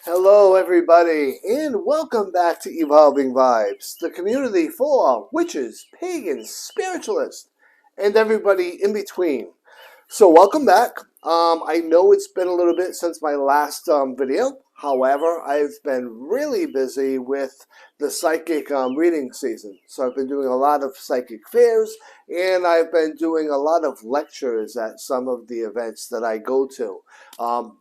Hello everybody, and welcome back to Evolving Vibes, the community for witches, pagans, spiritualists, and everybody in between. So welcome back. I know it's been a little bit since my last video. However, I've been really busy with the psychic reading season. So I've been doing a lot of psychic fairs, and I've been doing a lot of lectures at some of the events that I go to.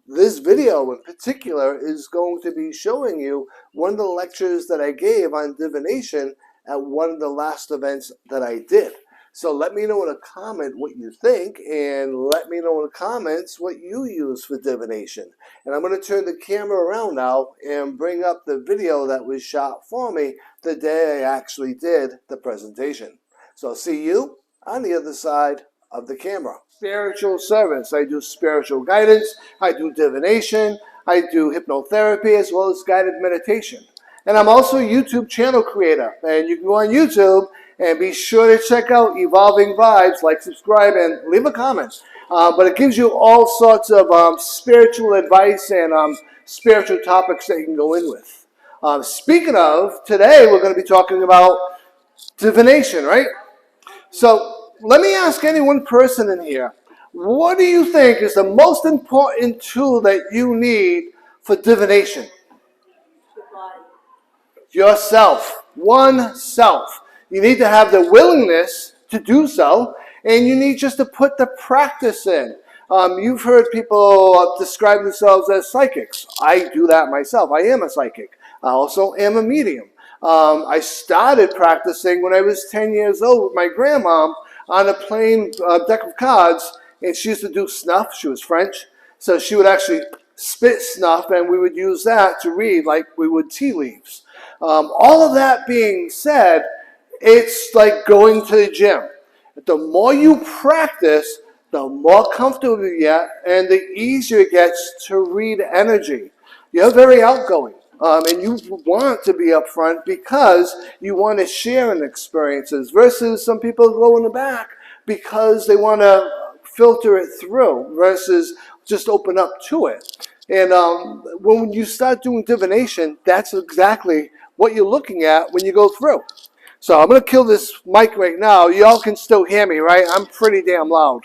This video in particular is going to be showing you one of the lectures that I gave on divination at one of the last events that I did. So let me know in a comment what you think, and let me know in the comments what you use for divination. And I'm going to turn the camera around now and bring up the video that was shot for me the day I actually did the presentation. So I'll see you on the other side of the camera. Spiritual service. I do spiritual guidance, I do divination, I do hypnotherapy, as well as guided meditation. And I'm also a YouTube channel creator, and you can go on YouTube and be sure to check out Evolving Vibes, like, subscribe, and leave a comment. But it gives you all sorts of spiritual advice and spiritual topics that you can go in with. Speaking of, today we're going to be talking about divination, right? So let me ask any one person in here, what do you think is the most important tool that you need for divination? Yourself. One self. You need to have the willingness to do so, and you need just to put the practice in. You've heard people describe themselves as psychics. I do that myself. I am a psychic. I also am a medium. I started practicing when I was 10 years old with my grandma on a plain deck of cards, and she used to do snuff. She was French, so she would actually spit snuff, and we would use that to read like we would tea leaves. All of that being said, it's like going to the gym. The more you practice, the more comfortable you get, and the easier it gets to read energy. You're very outgoing, and you want to be upfront because you want to share in experiences, versus some people go in the back because they want to filter it through versus just open up to it. And when you start doing divination, that's exactly what you're looking at when you go through. So I'm going to kill this mic right now. Y'all can still hear me, right? I'm pretty damn loud.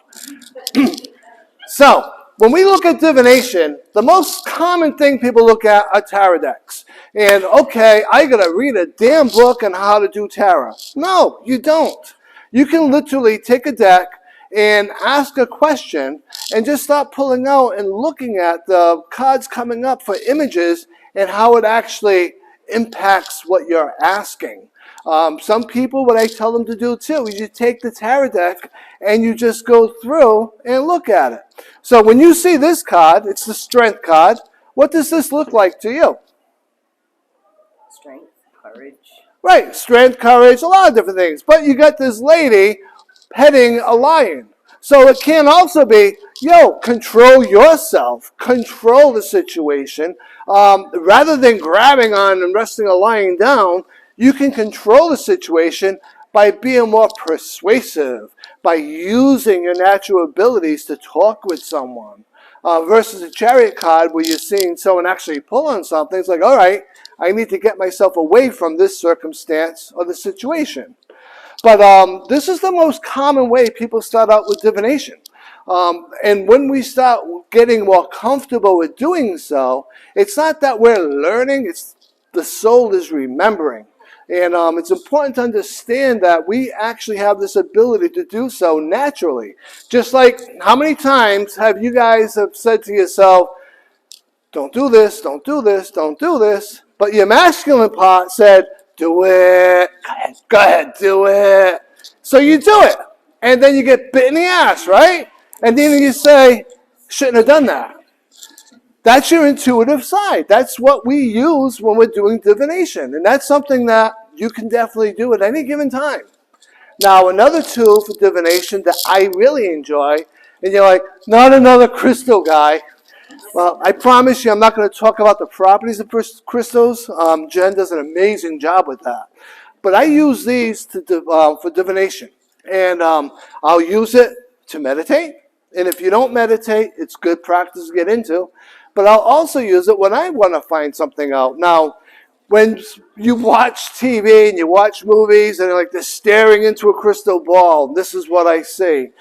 So when we look at divination, the most common thing people look at are tarot decks. And okay, I got to read a damn book on how to do tarot. No, you don't. You can literally take a deck and ask a question and just start pulling out and looking at the cards coming up for images and how it actually impacts what you're asking. Some people, what I tell them to do too, is you take the tarot deck and you just go through and look at it. So when you see this card, it's the strength card. What does this look like to you? Strength, courage. Right, strength, courage, a lot of different things. But you got this lady petting a lion. So it can also be, control yourself, control the situation. Rather than grabbing on and wrestling a lion down, you can control the situation by being more persuasive, by using your natural abilities to talk with someone. Versus a chariot card where you're seeing someone actually pull on something. It's like, all right, I need to get myself away from this circumstance or the situation. But this is the most common way people start out with divination. And when we start getting more comfortable with doing so, it's not that we're learning, it's the soul is remembering. And it's important to understand that we actually have this ability to do so naturally. Just like, how many times have you guys have said to yourself, don't do this, don't do this, don't do this. But your masculine part said, do it. Go ahead, do it. So you do it. And then you get bit in the ass, right? And then you say, shouldn't have done that. That's your intuitive side. That's what we use when we're doing divination. And that's something that you can definitely do at any given time. Now, another tool for divination that I really enjoy, and you're like, not another crystal guy. Well, I promise you I'm not going to talk about the properties of crystals. Jen does an amazing job with that. But I use these for divination. And I'll use it to meditate. And if you don't meditate, it's good practice to get into. but I'll also use it when I want to find something out. Now, when you watch TV and you watch movies and like they're staring into a crystal ball, this is what I see.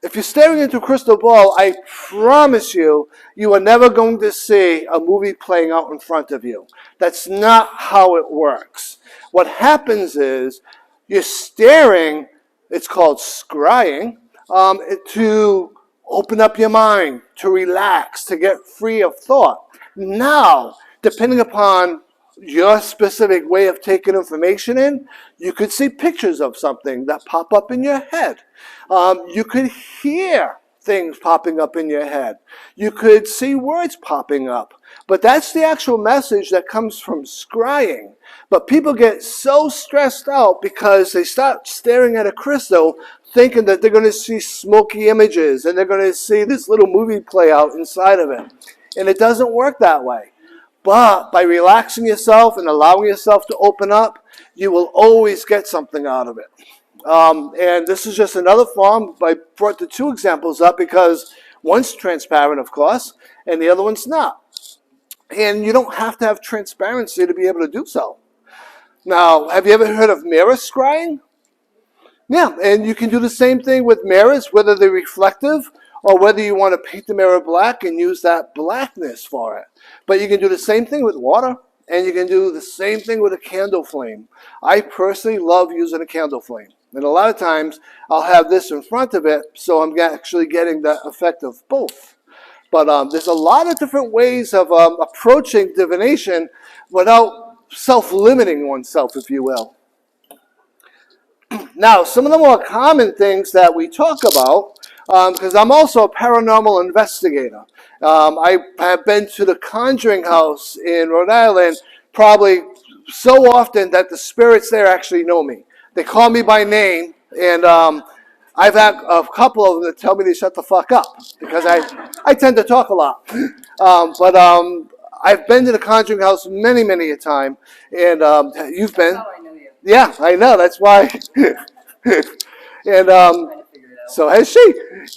If you're staring into a crystal ball, I promise you, you are never going to see a movie playing out in front of you. That's not how it works. What happens is you're staring, it's called scrying, to open up your mind, to relax, to get free of thought. Now, depending upon your specific way of taking information in, you could see pictures of something that pop up in your head. You could hear things popping up in your head. You could see words popping up. But that's the actual message that comes from scrying. But people get so stressed out because they start staring at a crystal thinking that they're going to see smoky images and they're going to see this little movie play out inside of it. And it doesn't work that way. But by relaxing yourself and allowing yourself to open up, you will always get something out of it. And this is just another form. I brought the two examples up because one's transparent, of course, and the other one's not. And you don't have to have transparency to be able to do so. Now, have you ever heard of mirror scrying? Yeah, and you can do the same thing with mirrors, whether they're reflective or whether you want to paint the mirror black and use that blackness for it. But you can do the same thing with water, and you can do the same thing with a candle flame. I personally love using a candle flame. And a lot of times, I'll have this in front of it, so I'm actually getting the effect of both. But there's a lot of different ways of approaching divination without self-limiting oneself, if you will. Now, some of the more common things that we talk about, because I'm also a paranormal investigator. I have been to the Conjuring House in Rhode Island probably so often that the spirits there actually know me. They call me by name, and I've had a couple of them that tell me to shut the fuck up because I tend to talk a lot. But I've been to the Conjuring House many, many a time, and you've been. That's how I know you. Yeah, I know. That's why. And so has she.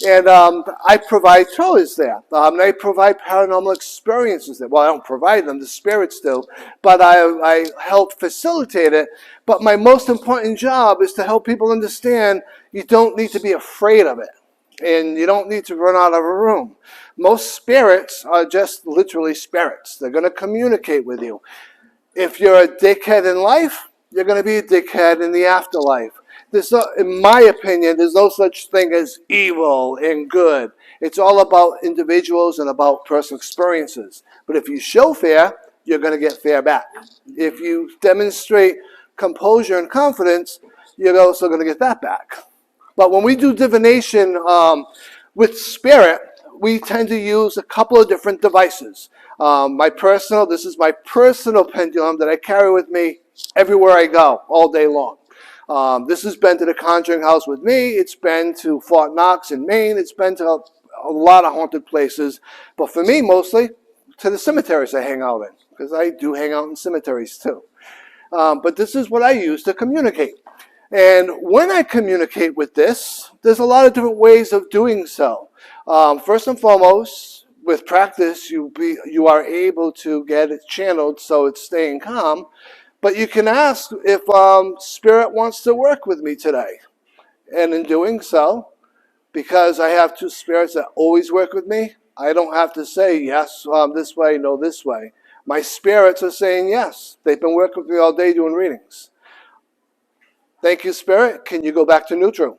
And I provide tours there. And I provide paranormal experiences there. Well, I don't provide them, the spirits do. But I help facilitate it. But my most important job is to help people understand you don't need to be afraid of it. And you don't need to run out of a room. Most spirits are just literally spirits. They're going to communicate with you. If you're a dickhead in life, you're going to be a dickhead in the afterlife. There's no, in my opinion, there's no such thing as evil and good. It's all about individuals and about personal experiences. But if you show fear, you're going to get fear back. If you demonstrate composure and confidence, you're also going to get that back. But when we do divination with spirit, we tend to use a couple of different devices. This is my personal pendulum that I carry with me everywhere I go, all day long. This has been to the Conjuring House with me. It's been to Fort Knox in Maine. It's been to a lot of haunted places. But for me, mostly to the cemeteries I hang out in, because I do hang out in cemeteries too. But this is what I use to communicate. And when I communicate with this, there's a lot of different ways of doing so. First and foremost, with practice, you are able to get it channeled so it's staying calm. But you can ask if Spirit wants to work with me today. And in doing so, because I have two spirits that always work with me, I don't have to say yes, this way, no, this way. My spirits are saying yes. They've been working with me all day doing readings. Thank you, Spirit. Can you go back to neutral?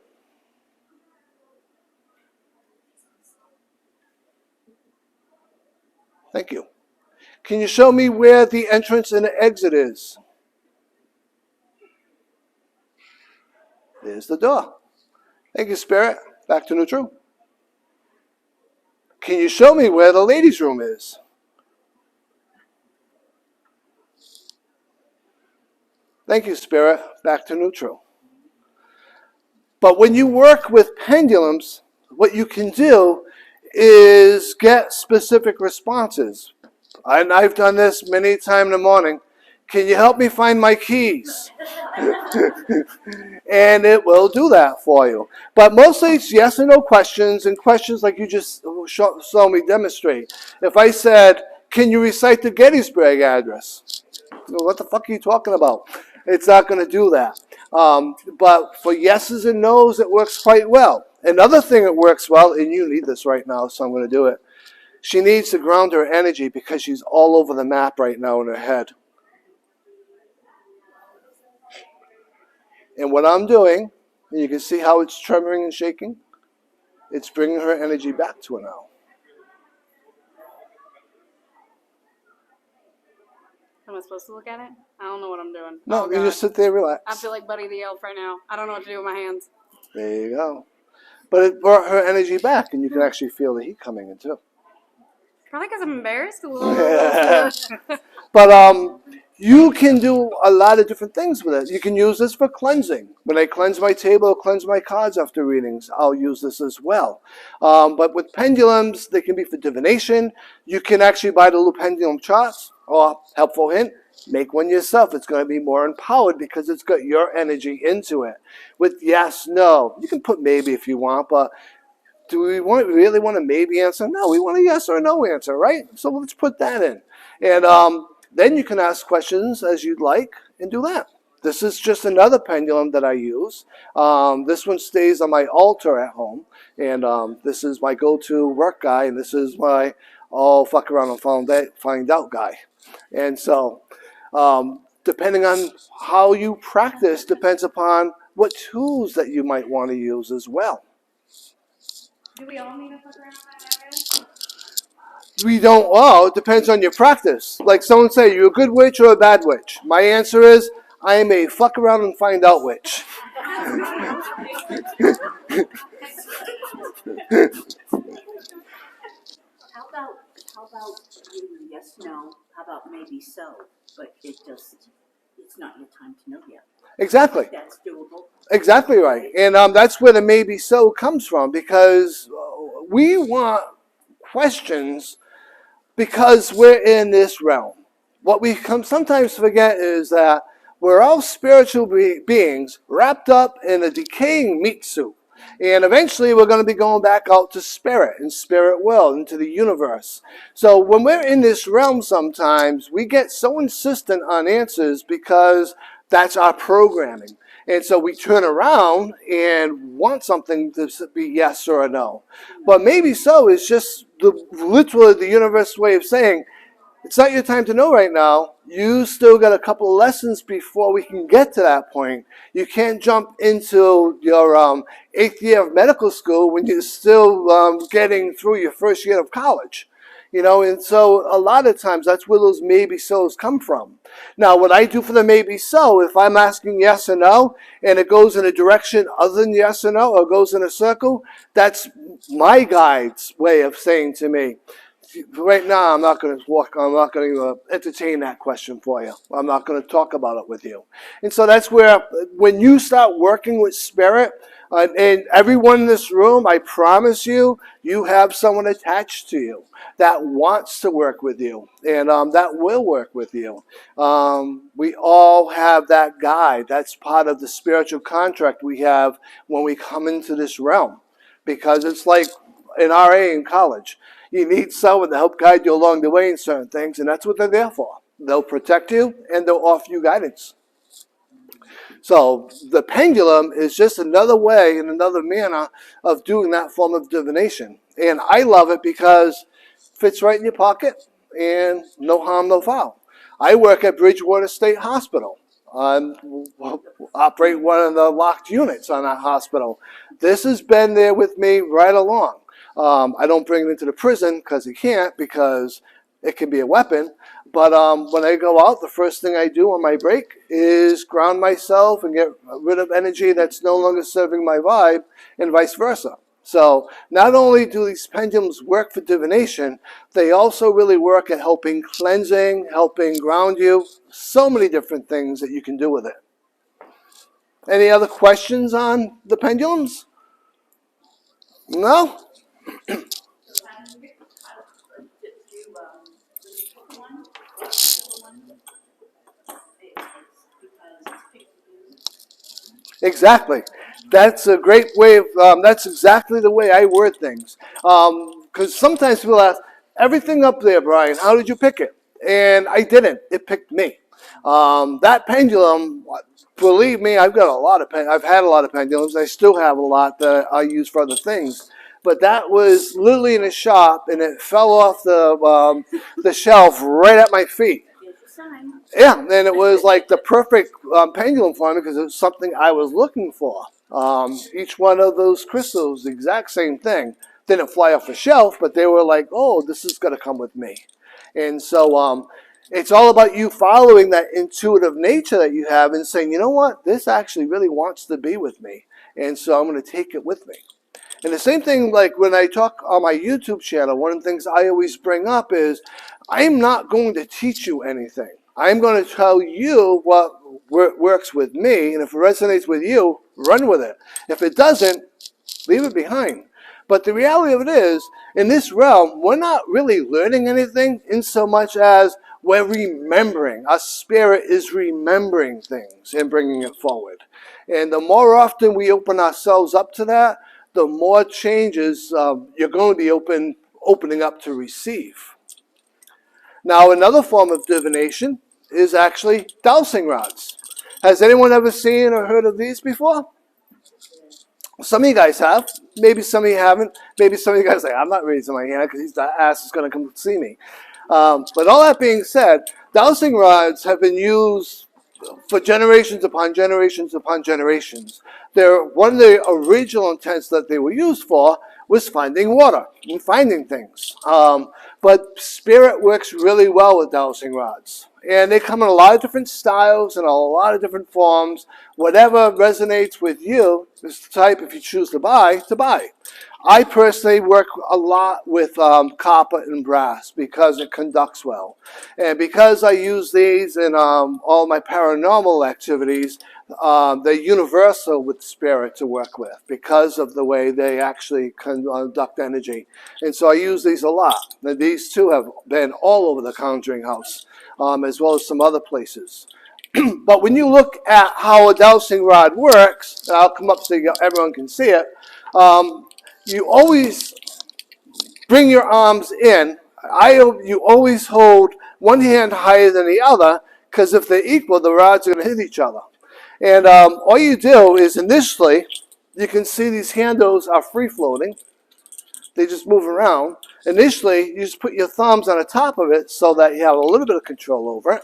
Thank you. Can you show me where the entrance and the exit is? There's the door. Thank you, Spirit. Back to neutral. Can you show me where the ladies' room is? Thank you, Spirit. Back to neutral. But when you work with pendulums, what you can do is get specific responses. And I've done this many times in the morning. Can you help me find my keys? And it will do that for you. But mostly it's yes and no questions, and questions like you just saw me demonstrate. If I said, can you recite the Gettysburg Address? What the fuck are you talking about? It's not going to do that. But for yeses and nos, it works quite well. Another thing that works well, and you need this right now, so I'm going to do it. She needs to ground her energy because she's all over the map right now in her head. And what I'm doing, and you can see how it's tremoring and shaking, it's bringing her energy back to her now. Am I supposed to look at it? I don't know what I'm doing. No, oh, you just sit there, relax. I feel like Buddy the Elf right now. I don't know what to do with my hands. There you go. But it brought her energy back, and you can actually feel the heat coming in too. Probably because I'm embarrassed. But you can do a lot of different things with it. You can use this for cleansing. When I cleanse my table, cleanse my cards after readings, I'll use this as well. But with pendulums, they can be for divination. You can actually buy the little pendulum charts, or helpful hint, make one yourself. It's going to be more empowered because it's got your energy into it. With yes, no. You can put maybe if you want, but do we really want a maybe answer? No, we want a yes or a no answer, right? So let's put that in. And then you can ask questions as you'd like and do that. This is just another pendulum that I use. This one stays on my altar at home. And this is my go-to work guy. And this is my fuck around and find out guy. And so depending on how you practice depends upon what tools that you might want to use as well. Do we all need to fuck around that? We don't all. It depends on your practice. Like someone say, you're a good witch or a bad witch? My answer is, I am a fuck around and find out witch. How about yes, no? How about maybe so? But it's not your time to know yet. Exactly. That's doable. Exactly right. And that's where the maybe so comes from, because we want questions because we're in this realm. What we sometimes forget is that we're all spiritual beings wrapped up in a decaying meat suit. And eventually we're going to be going back out to spirit and spirit world, into the universe. So when we're in this realm sometimes, we get so insistent on answers because that's our programming. And so we turn around and want something to be yes or a no. But maybe so is just literally the universe way of saying, it's not your time to know right now. You still got a couple of lessons before we can get to that point. You can't jump into your 8th year of medical school when you're still getting through your first year of college. You know, and so a lot of times that's where those maybe so's come from. Now, what I do for the maybe so, if I'm asking yes or no, and it goes in a direction other than yes or no, or goes in a circle, that's my guide's way of saying to me, right now, I'm not going to entertain that question for you. I'm not going to talk about it with you. And so that's where, when you start working with spirit, and everyone in this room, I promise you, you have someone attached to you that wants to work with you, and that will work with you. We all have that guide. That's part of the spiritual contract we have when we come into this realm, because it's like an RA in college. You need someone to help guide you along the way in certain things, and that's what they're there for. They'll protect you, and they'll offer you guidance. So the pendulum is just another way and another manner of doing that form of divination. And I love it because it fits right in your pocket, and no harm, no foul. I work at Bridgewater State Hospital. I operate one of the locked units on that hospital. This has been there with me right along. I don't bring it into the prison because you can't, because it can be a weapon. But when I go out, the first thing I do on my break is ground myself and get rid of energy that's no longer serving my vibe, and vice versa. So not only do these pendulums work for divination, they also really work at helping cleansing, helping ground you. So many different things that you can do with it. Any other questions on the pendulums? No? Exactly. That's a great way of, that's exactly the way I word things. Because sometimes people ask, everything up there, Brian, how did you pick it? And I didn't. It picked me. That pendulum, believe me, I've had a lot of pendulums. I still have a lot that I use for other things. But that was literally in a shop, and it fell off the shelf right at my feet. Yeah, and it was like the perfect pendulum for me because it was something I was looking for. Each one of those crystals, the exact same thing. Didn't fly off the shelf, but they were like, oh, this is going to come with me. And so it's all about you following that intuitive nature that you have and saying, you know what, this actually really wants to be with me. And so I'm going to take it with me. And the same thing, like when I talk on my YouTube channel, one of the things I always bring up is I'm not going to teach you anything. I'm going to tell you what works with me, and if it resonates with you, run with it. If it doesn't, leave it behind. But the reality of it is, in this realm, we're not really learning anything in so much as we're remembering. Our spirit is remembering things and bringing it forward. And the more often we open ourselves up to that, the more changes you're going to be opening up to receive. Now, another form of divination is actually dowsing rods. Has anyone ever seen or heard of these before? Some of you guys have. Maybe some of you haven't. Maybe some of you guys say, I'm not raising my hand because his ass is going to come see me. But all that being said, dowsing rods have been used for generations upon generations upon generations. One of the original intents that they were used for was finding water and finding things. But spirit works really well with dowsing rods. And they come in a lot of different styles and a lot of different forms. Whatever resonates with you is the type, if you choose to buy, to buy. I personally work a lot with copper and brass because it conducts well. And because I use these in all my paranormal activities, they're universal with spirit to work with because of the way they actually conduct energy. And so I use these a lot. And these two have been all over the Conjuring House, as well as some other places. But when you look at how a dowsing rod works, and I'll come up so everyone can see it, you always bring your arms in. You always hold one hand higher than the other, because if they're equal, the rods are going to hit each other. And all you do is initially, you can see these handles are free-floating. They just move around. Initially, you just put your thumbs on the top of it so that you have a little bit of control over it.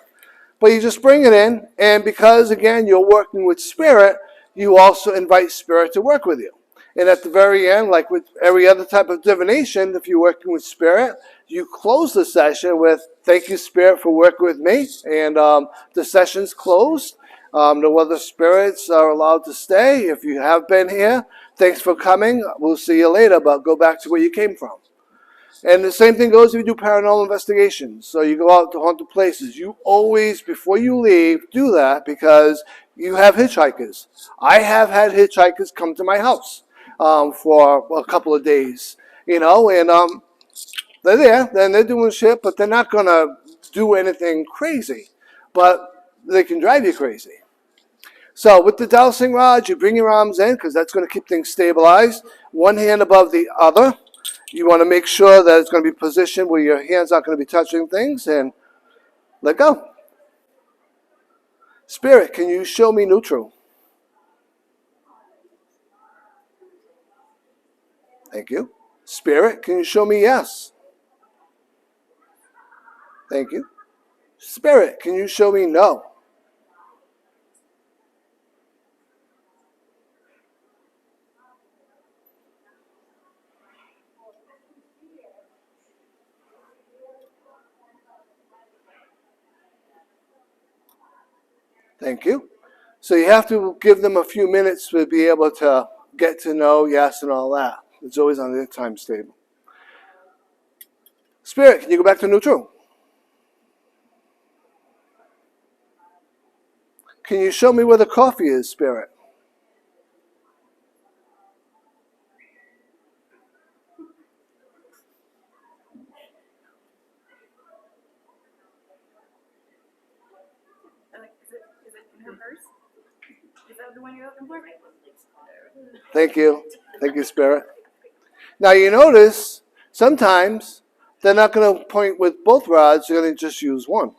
But you just bring it in, and because, again, you're working with spirit, you also invite spirit to work with you. And at the very end, like with every other type of divination, if you're working with spirit, you close the session with, thank you, spirit, for working with me. And the session's closed. No other spirits are allowed to stay. If you have been here, thanks for coming. We'll see you later, but go back to where you came from. And the same thing goes if you do paranormal investigations. So you go out to haunted places. You always, before you leave, do that because you have hitchhikers. I have had hitchhikers come to my house for a couple of days, and they're there, then they're doing shit, but they're not going to do anything crazy. But they can drive you crazy. So with the dowsing rod, you bring your arms in because that's going to keep things stabilized. One hand above the other. You want to make sure that it's going to be positioned where your hands aren't going to be touching things, and let go. Spirit, can you show me neutral? Thank you. Spirit, can you show me yes? Thank you. Spirit, can you show me no? Thank you. So you have to give them a few minutes to be able to get to know yes and all that. It's always on their time table. Spirit, can you go back to neutral? Can you show me where the coffee is, Spirit? Is it in her purse? Is that the one you're looking for? Thank you. Thank you, Spirit. Now you notice sometimes they're not going to point with both rods, they're going to just use one.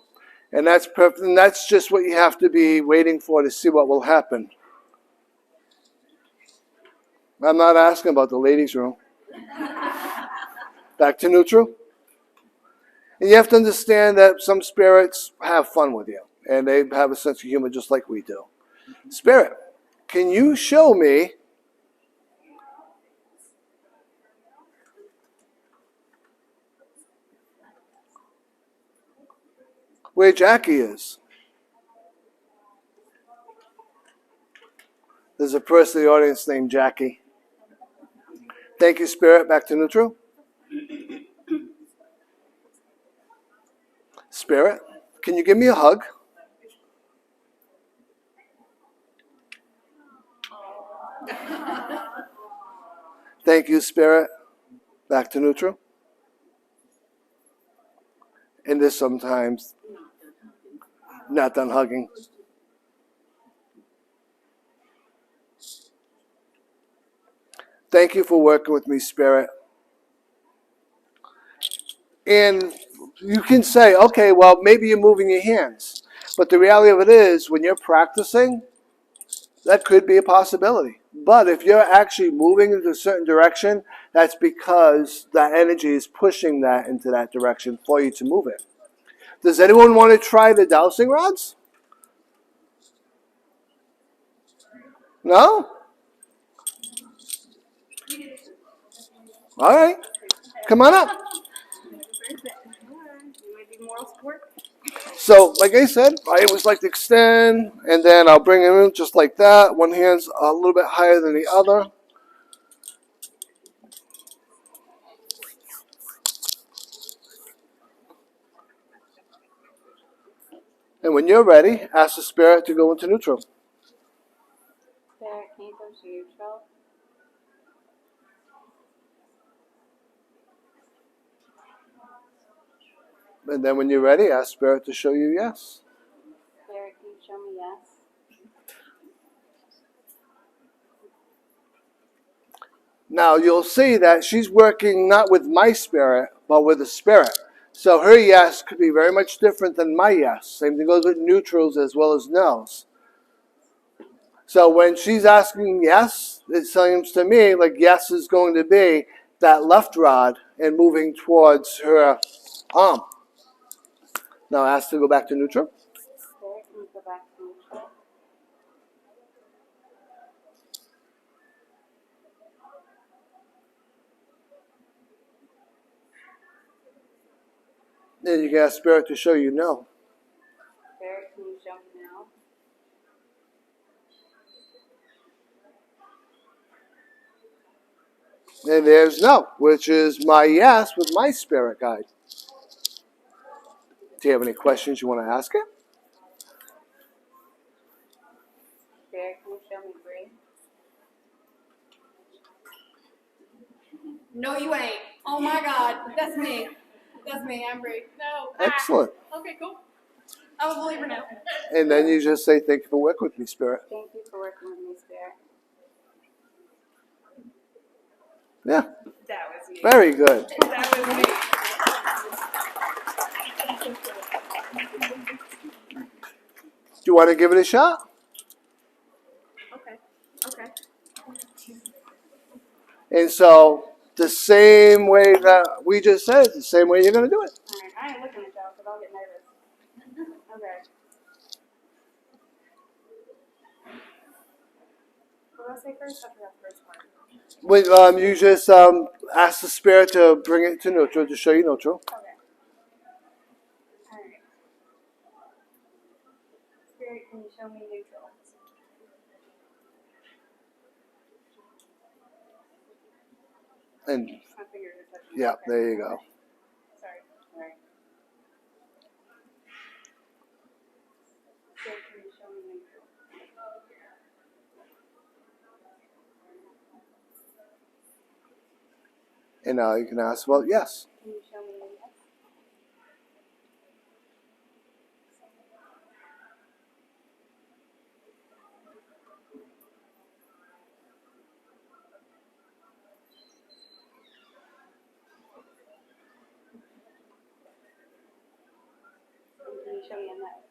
And that's perfect, and that's just what you have to be waiting for to see what will happen. I'm not asking about the ladies' room. Back to neutral. And you have to understand that some spirits have fun with you, and they have a sense of humor just like we do. Spirit, can you show me where Jackie is? There's a person in the audience named Jackie. Thank you, Spirit. Back to neutral. Spirit, can you give me a hug? Thank you, Spirit. Back to neutral. And this sometimes not done hugging. Thank you for working with me, Spirit. And you can say, okay, well, maybe you're moving your hands. But the reality of it is, when you're practicing, that could be a possibility. But if you're actually moving into a certain direction, that's because that energy is pushing that into that direction for you to move it. Does anyone want to try the dowsing rods? No? All right. Come on up. So, like I said, I always like to extend, and then I'll bring it in just like that. One hand's a little bit higher than the other. And when you're ready, ask the spirit to go into neutral. Spirit, can you go to neutral? And then when you're ready, ask spirit to show you yes. Spirit, can you show me yes? Now you'll see that she's working not with my spirit, but with the spirit. So her yes could be very much different than my yes. Same thing goes with neutrals as well as no's. So when she's asking yes, it seems to me like yes is going to be that left rod and moving towards her arm. Now ask to go back to neutral. Spirit, can you go back to neutral? Then you can ask spirit to show you no. Spirit, can you show me now? And there's no, which is my yes with my spirit guide. Do you have any questions you want to ask it? Spirit, can you show me green? No, you ain't. Oh my God, that's me. That's me. I'm Bree. No. Excellent. Okay, cool. I'm a believer now. And then you just say, thank you for working with me, Spirit. Thank you for working with me, Spirit. Yeah. That was me. Very good. That was me. Do you want to give it a shot? Okay. Okay. And so the same way that we just said, the same way you're going to do it. All right, I ain't looking at y'all because I'll get nervous. Okay. What did I say first? I forgot the first part. You just ask the spirit to bring it to neutral, to show you neutral. Okay. All right. Spirit, can you show me neutral? And My fingers are touching. yeah, Okay. there you go. Sorry. All right. Spirit, can you show me neutral? And now you can ask, well, yes. Can you show me yes? show me a note.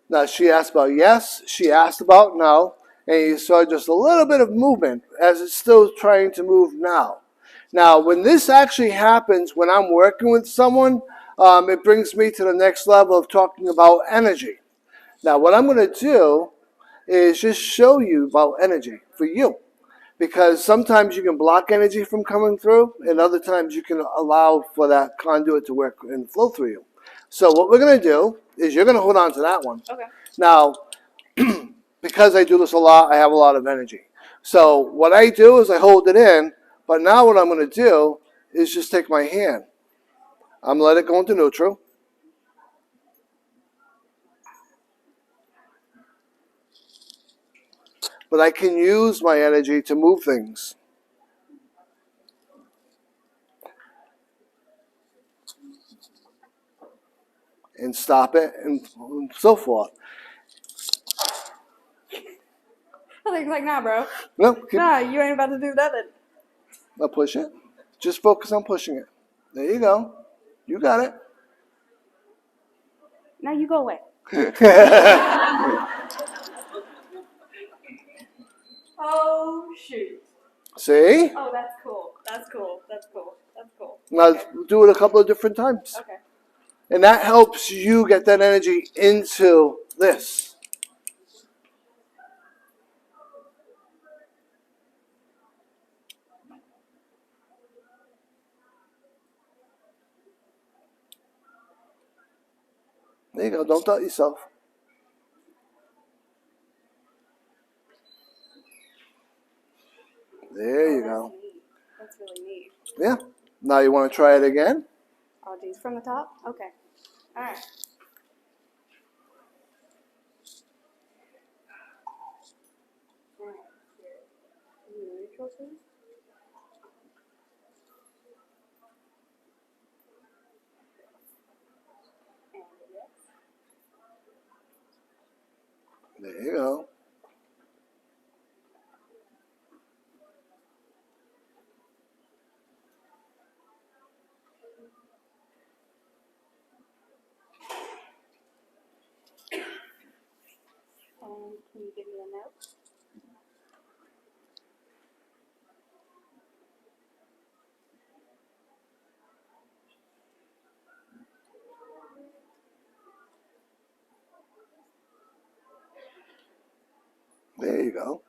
Now, she asked about yes, she asked about no, and you saw just a little bit of movement as it's still trying to move now. Now, when this actually happens, when I'm working with someone, it brings me to the next level of talking about energy. Now, what I'm going to do is just show you about energy for you. Because sometimes you can block energy from coming through, and other times you can allow for that conduit to work and flow through you. So what we're going to do is you're going to hold on to that one. Okay. Now, because I do this a lot, I have a lot of energy. So what I do is I hold it in, but now what I'm going to do is just take my hand. I'm going to let it go into neutral. But I can use my energy to move things. And stop it and so forth. I think like, nah, bro. No, keep, Nah, you ain't about to do nothing. I'll push it. Just focus on pushing it. There you go. You got it. Now you go away. Oh, shoot. See? Oh, that's cool. That's cool. That's cool. That's cool. Now Okay. do it a couple of different times. Okay. And that helps you get that energy into this. There you go. Don't doubt yourself. There you go. Neat. That's really neat. Yeah. Now you want to try it again? Oh, geez, from the top? Okay. All right. All right. Neutral, please. And yes. There you go. And can you give me a note? There you go.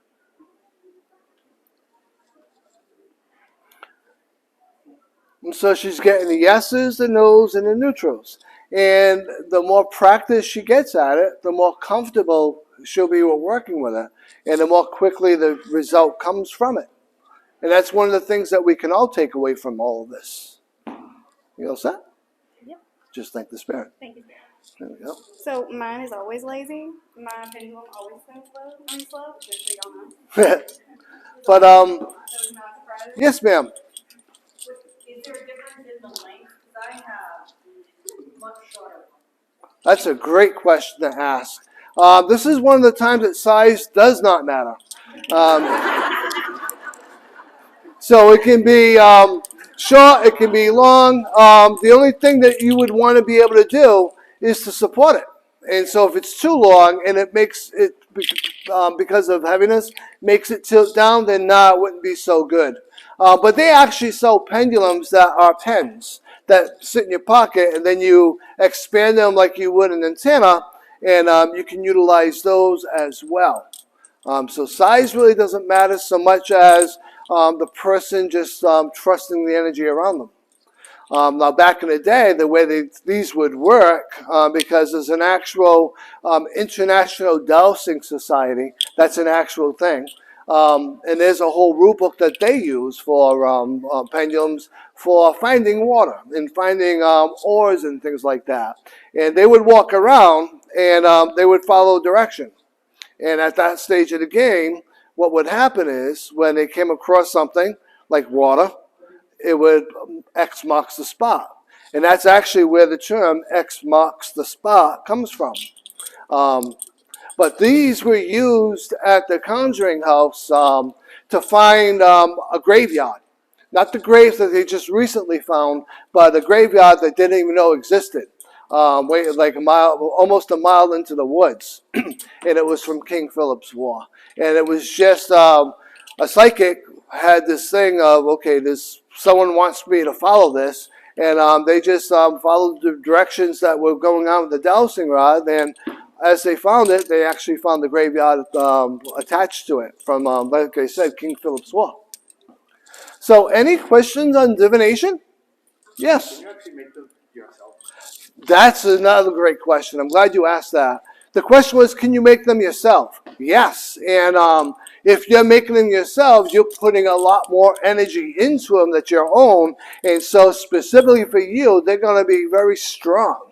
And so she's getting the yeses, the nos, and the neutrals. And the more practice she gets at it, the more comfortable she'll be with working with it. And the more quickly the result comes from it. And that's one of the things that we can all take away from all of this. You all set? Yep. Just thank the Spirit. Thank you. There we go. So mine is always lazy. My pendulum always goes slow, just so y'all know. But, So it's not surprising. yes, ma'am. Is there a difference in the length? Because I have much shorter. That's a great question to ask. This is one of the times that size does not matter. So it can be short, it can be long. The only thing that you would want to be able to do is to support it. And so if it's too long and it makes it, because of heaviness, makes it tilt down, then it wouldn't be so good. But they actually sell pendulums that are pens that sit in your pocket, and then you expand them like you would an antenna, and you can utilize those as well. So size really doesn't matter so much as the person just trusting the energy around them. Now, back in the day, the way these would work, because there's an actual international dowsing society, that's an actual thing. And there's a whole rule book that they use for pendulums for finding water and finding ores and things like that. And they would walk around and they would follow direction. And at that stage of the game, what would happen is when they came across something like water, it would X marks the spot. And that's actually where the term X marks the spot comes from. Um, but these were used at the Conjuring House to find a graveyard. Not the graves that they just recently found, but a graveyard that didn't even know existed. Like a mile, almost a mile into the woods. And it was from King Philip's War. And it was just a psychic had this thing of, okay, someone wants me to follow this. And they just followed the directions that were going on with the dowsing rod. And as they found it, they actually found the graveyard attached to it from, like I said, King Philip's War. So any questions on divination? Yes. Can you actually make them yourself? That's another great question. I'm glad you asked that. The question was, can you make them yourself? Yes. And if you're making them yourself, you're putting a lot more energy into them that's your own. And so specifically for you, they're going to be very strong.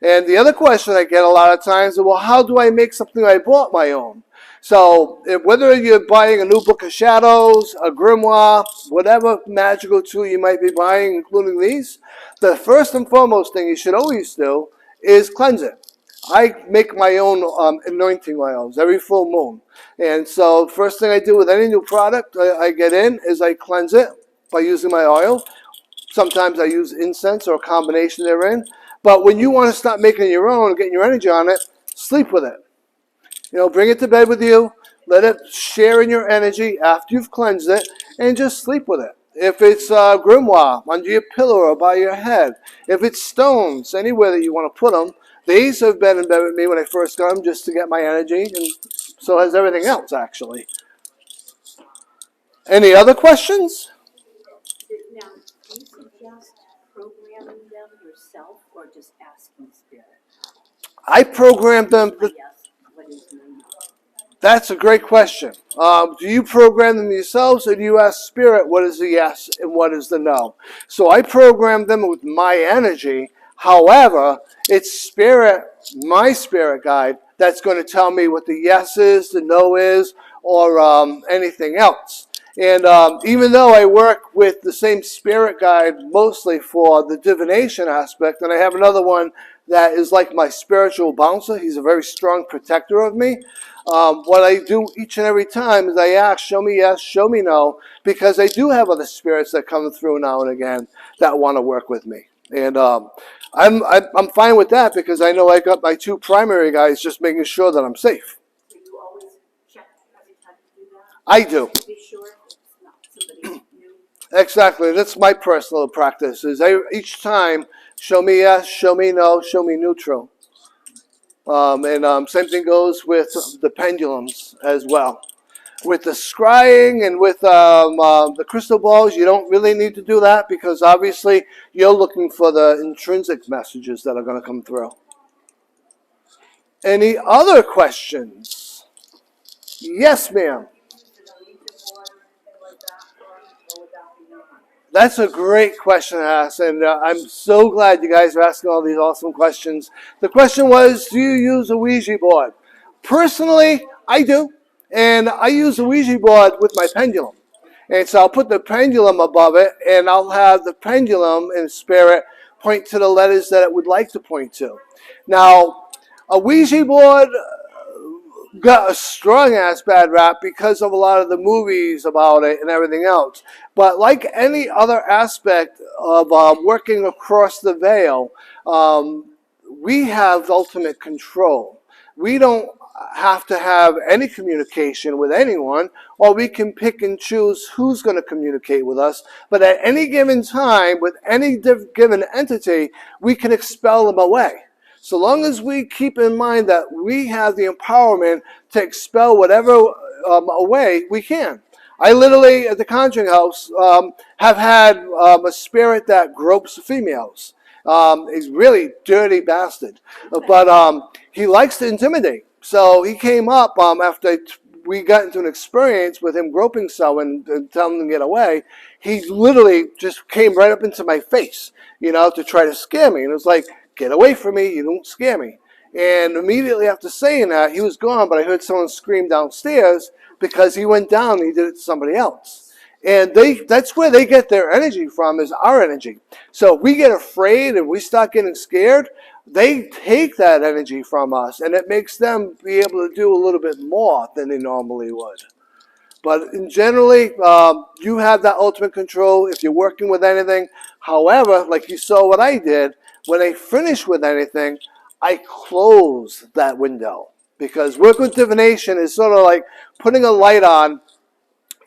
And the other question I get a lot of times is, well, how do I make something I bought my own? So whether you're buying a new book of shadows, a grimoire, whatever magical tool you might be buying, including these, the first and foremost thing you should always do is cleanse it. I make my own anointing oils every full moon. And so first thing I do with any new product I get in is I cleanse it by using my oil. Sometimes I use incense or a combination therein. But when you want to start making your own and getting your energy on it, sleep with it. Bring it to bed with you. Let it share in your energy after you've cleansed it, and just sleep with it. If it's grimoire, under your pillow or by your head. If it's stones, anywhere that you want to put them. These have been in bed with me when I first got them just to get my energy, and so has everything else, actually. Any other questions? Now, do you suggest programming them yourself or just asking spirit? I programmed them. Yes, what is my no? That's a great question. Do you program them yourselves, or do you ask spirit what is the yes and what is the no? So I program them with my energy. However, it's spirit, my spirit guide, that's going to tell me what the yes is, the no is, or anything else. And even though I work with the same spirit guide mostly for the divination aspect, and I have another one that is like my spiritual bouncer. He's a very strong protector of me. What I do each and every time is I ask, show me yes, show me no, because I do have other spirits that come through now and again that want to work with me. And I'm fine with that because I know I got my two primary guys just making sure that I'm safe. Do you always check every time you do that? I do. To be sure it's not somebody new? Exactly. That's my personal practice. Is each time show me yes, show me no, show me neutral. And same thing goes with the pendulums as well. With the scrying and with the crystal balls, you don't really need to do that because obviously you're looking for the intrinsic messages that are going to come through. Any other questions? Yes, ma'am. That's a great question to ask, and I'm so glad you guys are asking all these awesome questions. The question was, do you use a Ouija board? Personally, I do, and I use a Ouija board with my pendulum. And so I'll put the pendulum above it, and I'll have the pendulum in spirit point to the letters that it would like to point to. Now, a Ouija board got a strong ass bad rap because of a lot of the movies about it and everything else. But like any other aspect of working across the veil, we have ultimate control. We don't have to have any communication with anyone, or we can pick and choose who's going to communicate with us. But at any given time, with any given entity, we can expel them away. So long as we keep in mind that we have the empowerment to expel whatever away, we can. I literally, at the Conjuring House, have had a spirit that gropes females. He's really dirty bastard. But he likes to intimidate. So he came up after we got into an experience with him groping someone and telling them to get away. He literally just came right up into my face, to try to scare me. And it was like, get away from me, you don't scare me. And immediately after saying that, he was gone, but I heard someone scream downstairs because he went down and he did it to somebody else. And that's where they get their energy from, is our energy. So if we get afraid and we start getting scared, they take that energy from us, and it makes them be able to do a little bit more than they normally would. But in generally, you have that ultimate control if you're working with anything. However, like you saw what I did, when I finish with anything, I close that window. Because working with divination is sort of like putting a light on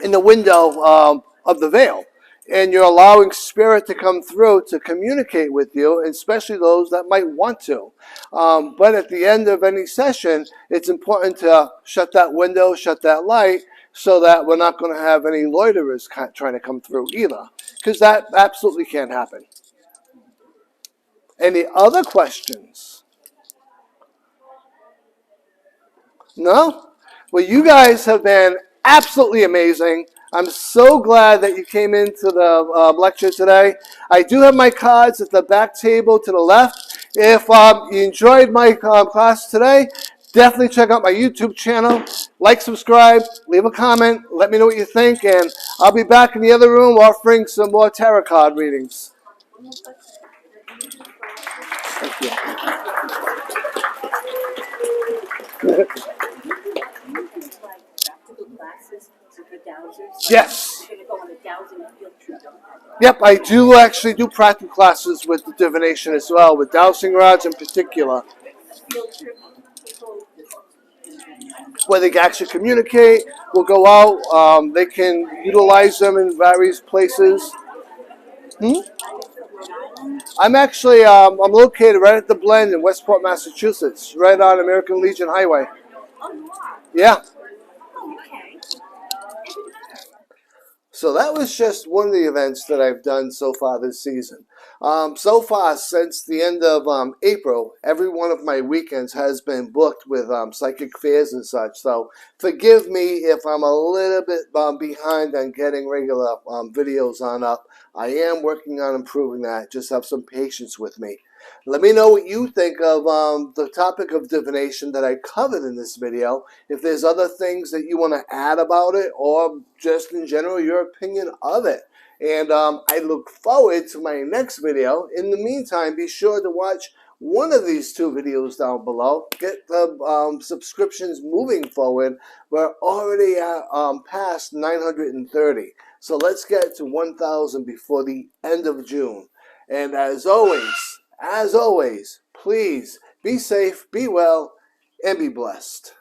in the window of the veil. And you're allowing spirit to come through to communicate with you, especially those that might want to. But at the end of any session, it's important to shut that window, shut that light, so that we're not going to have any loiterers trying to come through either. Because that absolutely can't happen. Any other questions? No? Well, you guys have been absolutely amazing. I'm so glad that you came into the lecture today. I do have my cards at the back table to the left. If you enjoyed my class today, definitely check out my YouTube channel. Like, subscribe, leave a comment, let me know what you think, and I'll be back in the other room offering some more tarot card readings. Thank you. Practical classes for dowsers? Yes. You're going to go on a dowsing field trip. Yep, I do actually do practical classes with the divination as well, with dowsing rods in particular, Field trip. where they can actually communicate. We'll go out. They can utilize them in various places. I'm actually I'm located right at the Blend in Westport, Massachusetts, right on American Legion Highway. Oh, you are? Yeah. Oh, okay. So that was just one of the events that I've done so far this season. So far, since the end of April, every one of my weekends has been booked with psychic fairs and such. So forgive me if I'm a little bit behind on getting regular videos on up. I am working on improving that. Just have some patience with me. Let me know what you think of the topic of divination that I covered in this video. If there's other things that you want to add about it, or just in general your opinion of it. And I look forward to my next video. In the meantime, be sure to watch one of these two videos down below. Get the subscriptions moving forward. We're already at past 930. So let's get to 1,000 before the end of June. And as always, please be safe, be well, and be blessed.